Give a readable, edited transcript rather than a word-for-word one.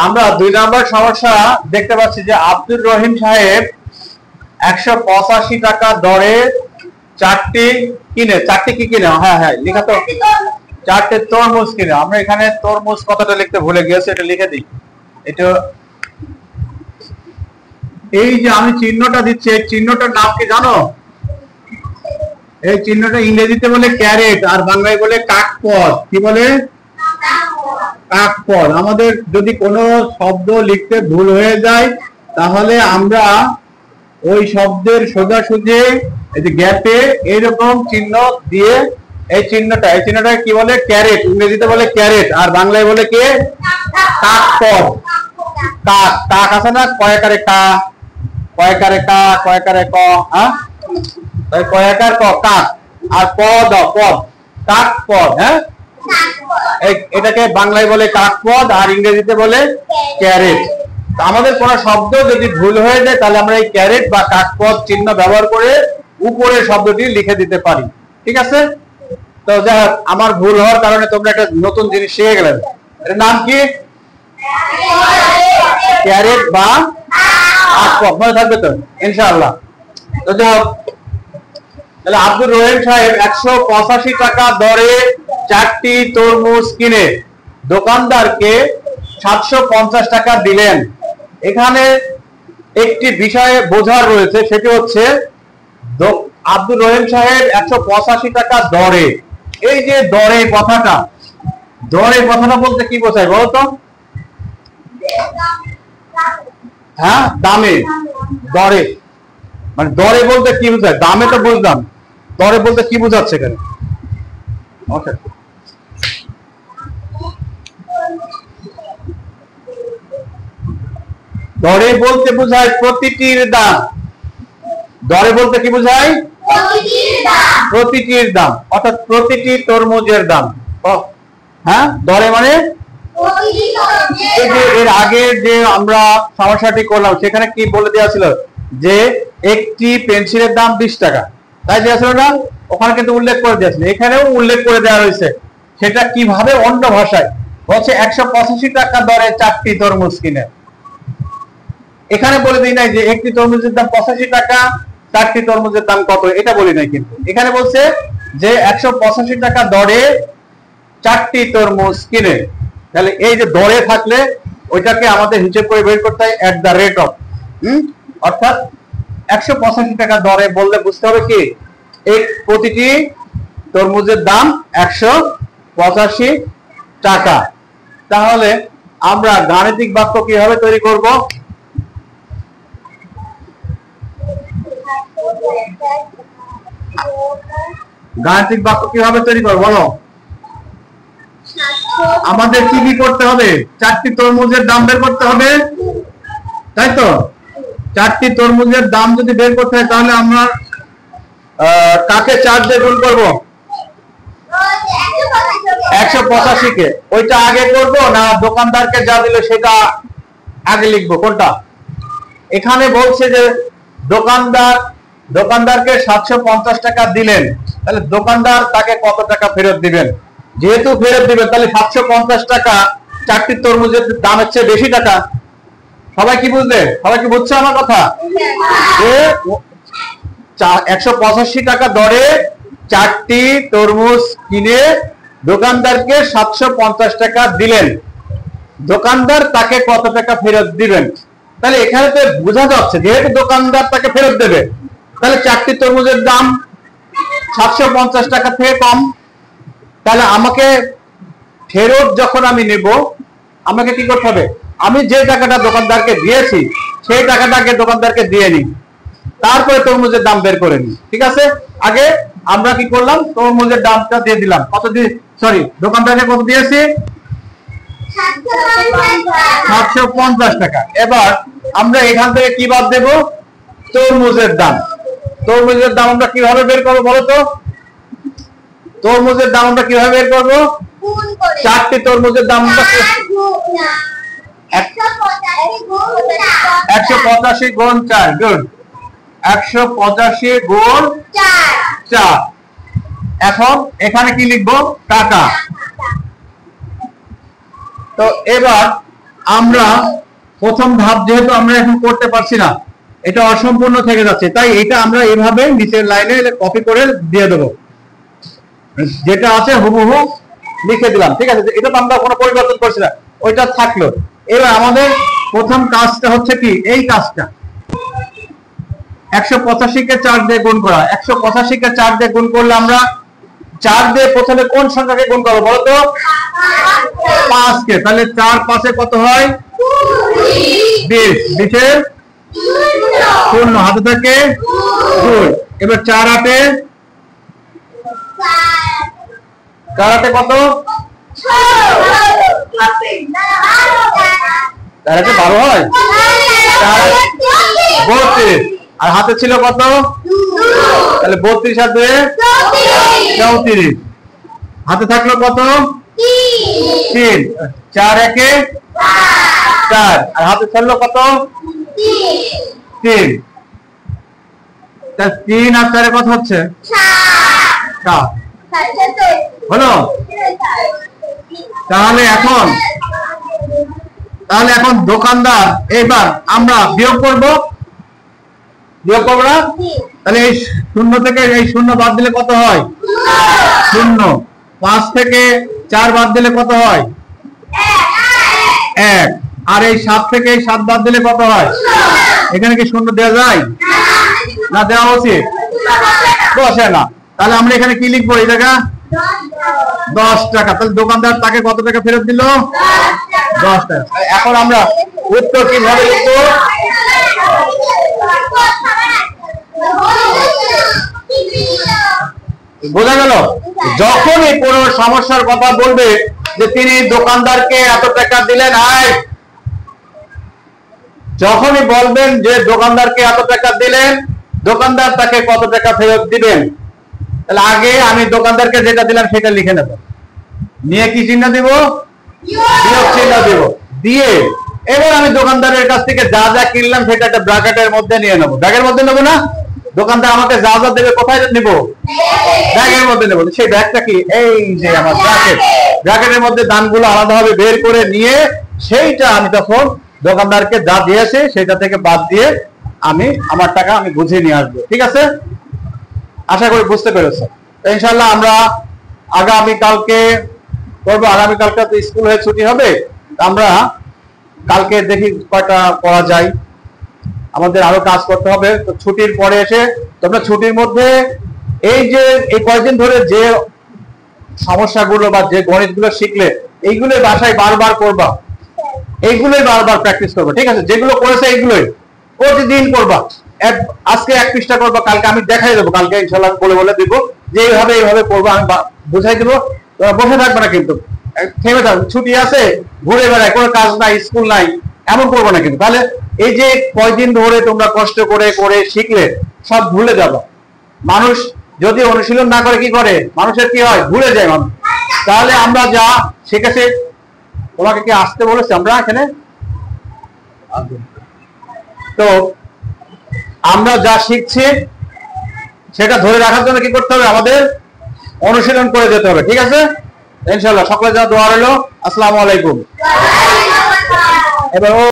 আমরা 2 নম্বর সমস্যা দেখতে পাচ্ছি যে আব্দুর রহিম সাহেব 185 টাকা দরে চারটি কি কিনে? হ্যাঁ হ্যাঁ লেখা তো, 4টে তরমুজ কিনে। আমরা এখানে তরমুজ কথাটা লিখতে ভুলে গিয়েছি, এটা লিখে দিই। এটা এই যে আমি চিহ্নটা দিচ্ছি, এই চিহ্নটার নাম কি জানো? এই চিহ্নটা ইংরেজিতে বলে ক্যারেট আর বাংলায় বলে কাকপদ। কি বলে? কাকপদ। আমাদের যদি কোনো শব্দ লিখতে ভুল হয়ে যায় তাহলে আমরা ওই শব্দের সোজাসুজি এই যে গ্যাপে এইরকম চিহ্ন দিয়ে এই চিহ্নটা কি বলে? ক্যারেট। ইংরেজিতে বলে ক্যারেট আর বাংলায় বলে কি? কাকপদ। কাক আছে না? কয়কারে কা, কয়কারে কা, কয়কারে ক, হ্যাঁ কয়কার ক, কাক। আর পদ কাকপদ। হ্যাঁ এটাকে বাংলায় বলে কাকপদ আর ইংরেজিতে বলে ক্যারেট। আমাদের কোন শব্দ যদি ভুল হয়ে যায় তাহলে আমরা এই ক্যারেট বা কাকপদ চিহ্ন ব্যবহার করে উপরে শব্দটি লিখে দিতে পারি। ঠিক আছে? তো যাই হোক, আমার ভুল হওয়ার কারণে তোমরা একটা নতুন জিনিস শিখে গেলে। এর নাম কি? ক্যারেট বা কাকপদ। মনে থাকবে তো ইনশাআল্লাহ। তো যাই হোক, তাহলে আব্দুর রহিম সাহেব 185 টাকা দরে 4টি তরমুজ কিনে দোকানদারকে 750 টাকা দিলেন। এখানে একটি বিষয়ে বোঝার রয়েছে, সেটি হচ্ছে আব্দুর রহিম সাহেব 185 টাকা দরে। এই যে দরে কথাটা বলতে কি বোঝায় বলো তো? হ্যাঁ দামে। দরে মানে দরে বলতে কি বোঝায়? দামে তো বুঝলাম, দরে বলতে কি বোঝাচ্ছে এখানে? ওকে, দরে বলতে বোঝায় প্রতিটির দাম। দরে বলতে কি বোঝায়? প্রতিটির দাম, অর্থাৎ প্রতিটি তরমুজের দাম। হ্যাঁ দরে মানে এই যে এর আগে যে আমরা সমস্যাটি করলাম সেখানে কি বলে দেওয়া ছিল যে একটি পেন্সিলের দাম 20 টাকা, তাই দেওয়া ছিল না? ওখানে কিন্তু উল্লেখ করে দিয়েছিল, এখানেও উল্লেখ করে দেওয়া রয়েছে। সেটা কিভাবে? অন্য ভাষায় বলছে 185 টাকা দরে 4টি তরমুজ কিনে। এখানে বলে দিই নাই যে একটি তরমুজের দাম 85 টাকা, 4টি তরমুজের দাম কত, এটা বলি নাই। কিন্তু এখানে বলছে যে 185 টাকা দরে 4টি তরমুজ কিনে। তাহলে এই যে দরে থাকলে ওইটাকে আমাদের হিসেব করে বের করতে হয় এট দা রেট অফ। অর্থাৎ 185 টাকা দরে বললে বুঝতে হবে কি প্রতিটি তরমুজের দাম 185 টাকা। তাহলে আমরা গাণিতিক বাক্য কিভাবে তৈরি করব? গাণিতিক বাক্য কিভাবে তৈরি করব বলো? আমাদের কি কি করতে হবে? 4টি তরমুজের দাম বের করতে হবে, তাই তো? 4টি তরমুজের দাম যদি বের করতে হয় তাহলে আমরা কাকে 4 দিয়ে গুণ করব? 185 কে। ওইটা আগে করব না দোকানদারকে যা দিল সেটা আগে লিখবো? কোনটা? এখানে বলছে যে দোকানদারকে 750 টাকা দিলেন, তাহলে দোকানদার তাকে কত টাকা ফেরত দিবেন? যেহেতু ফেরত দিবেন তাহলে 750 টাকা 4টি তরমুজের দামের চেয়ে বেশি টাকা। সবাই কি বুঝলে? সবাই কি বুঝছে আমার কথা? যে 185 টাকা দরে 4টি তরমুজ কিনে দোকানদারকে 750 টাকা দিলেন, দোকানদার তাকে কত টাকা ফেরত দিবেন? তাহলে এখানে তো বোঝা যাচ্ছে যেহেতু দোকানদার তাকে ফেরত দেবে তাহলে 4টি তরমুজের দাম 750 টাকা থেকে কম। তাহলে আমাকে ফেরত যখন আমি নেব আমাকে কি করতে হবে? আমি যে টাকাটা দোকানদারকে দিয়েছি সেই টাকাটাকে দোকানদারকে দিয়ে নিই, তারপরে তরমুজের দাম বের করে নিই। ঠিক আছে? আগে আমরা কি করলাম? তরমুজের দামটা দিয়ে দিলাম। কত দিয়ে? সরি, দোকানদারকে কত দিয়েছি? 750 টাকা। এবার আমরা এখান থেকে কি বাদ দেব? তরমুজের দাম। তরমুজের দাম আমরা কিভাবে বের করবো বলো তো? তরমুজের দাম আমরা কিভাবে বের করবো? 4টি তরমুজের দাম 185 গুণ 4। গুড, 185 গুণ 4। এখন এখানে কি লিখবো? টাকা। তো এবার আমরা প্রথম ধাপ যেহেতু আমরা এখন করতে পারছি না, এটা অসম্পূর্ণ থেকে যাচ্ছে, তাই এটা আমরা এভাবে নিচের লাইনে কপি করে দিয়ে দেবো, যেটা আছে হুবহু লিখে দিলাম। ঠিক আছে, এটা তো আমরা কোনো পরিবর্তন করছি না, ওইটা থাকলো। এবার আমাদের প্রথম কাজটা হচ্ছে কি, এই কাজটা 185 কে 4 দিয়ে গুণ করা। 185 কে 4 দিয়ে গুণ করলে আমরা 4 দিয়ে প্রথমে কোন সংখ্যাকে গুণ করবো বলো তো? 5 কে। তাহলে 4 5 কত হয়? 20। 20 শূন্য হাতে থাকে 2। এবার 4 8 4 8 কত? 4 8 12 হয়। 32 আর হাতে ছিল কত? তাহলে 32 হাতে 34। হাতে থাকলো কত? 3। 4 1 4 আর হাতে থাকলো কত? 3। 3 আর 4 কত হচ্ছে? 7 হলো। তাহলে এখন দোকানদার, এবার আমরা বিয়োগ করব না? তাহলে এই শূন্য থেকে এই শূন্য বাদ দিলে কত হয়? 0। 5 থেকে 4 বাদ দিলে কত হয়? 1। আর এই 7 থেকে এই 7 বাদ দিলে কত হয়? এখানে কি শূন্য দেওয়া যায়? না, দেওয়া উচিত বসে না। তাহলে আমরা এখানে কি লিখবো? এই জায়গা 10 টাকা। তাহলে দোকানদার তাকে কত টাকা ফেরত দিল? 10 টাকা। এখন আমরা উত্তর কিভাবে লিখবো? বোঝা গেল? যখনই কোনো সমস্যার কথা বলবে যে তিনি দোকানদারকে এত টাকা দিলেন, যখনই বলবেন যে দোকানদারকে এত টাকা দিলেন, দোকানদার তাকে কত টাকা ফেরত দিবেন, তাহলে আগে আমি দোকানদারকে যেটা দিলাম সেটা লিখে নেব, নিয়ে কি চিহ্ন দিব? বিয়োগ চিহ্ন দিব। দিয়ে এবার আমি দোকানদারের কাছ থেকে যা যা কিনলাম সেটা একটা ব্র্যাকেটের মধ্যে নিয়ে নেবো। ব্র্যাকেটের মধ্যে নেবো না? দোকানদার আমাকে যা যা দেবে কোথায় নেব? ব্র্যাকেটের মধ্যে নেবো। সেই ব্র্যাকটা কি? এই যে আমার ব্র্যাকেট। ব্র্যাকেটের মধ্যে দানগুলো আলাদাভাবে বের করে নিয়ে সেইটা আমি তখন দোকানদারকে যা দিয়েছে সেটা থেকে বাদ দিয়ে আমি আমার টাকা আমি বুঝিয়ে নিয়ে আসবো। ঠিক আছে, আশা করি বুঝতে পেরেছ। ইনশাআল্লাহ আমরা আগামীকালকে করবো। আগামীকালকে তো স্কুল হয়ে ছুটি হবে, আমরা কালকে দেখি কয়টা করা যায়। আমাদের আরো কাজ করতে হবে। তো ছুটির পরে এসে তোমরা ছুটির মধ্যে এই যে এই কয়েকদিন ধরে যে সমস্যাগুলো বা যে গণিতগুলো শিখলে এইগুলোই বাসায় বারবার করবা, এইগুলোই বারবার প্র্যাকটিস করবা। ঠিক আছে, যেগুলো করেছে এইগুলোই প্রতিদিন করবা। আজকে 1 পৃষ্ঠা করবা, কালকে আমি দেখাই দেবো, কালকে ইনশাআল্লাহ বলে দিব যে এইভাবে করবো, আমি বুঝাই দেবো। বসে থাকবে না কিন্তু, থেমে থাকবে। ছুটি আছে, ঘুরে বেড়ায়, কোনো কাজ নাই, স্কুল নাই, এমন করবো না কিন্তু। তাহলে এই যে কয়দিন ধরে তোমরা কষ্ট করে করে শিখলে সব ভুলে যাবে। মানুষ যদি অনুশীলন না করে কি করে? মানুষের কি হয়? ভুলে যায় মানুষ। তাহলে আমরা যা শিখেছি, তোমাকে কি আসতে বলেছি আমরা এখানে? তো আমরা যা শিখছি সেটা ধরে রাখার জন্য কি করতে হবে? আমাদের অনুশীলন করে যেতে হবে। ঠিক আছে, ইনশাআল্লাহ। সকলে যা দোয়া রইল। আসসালামু আলাইকুম। এবার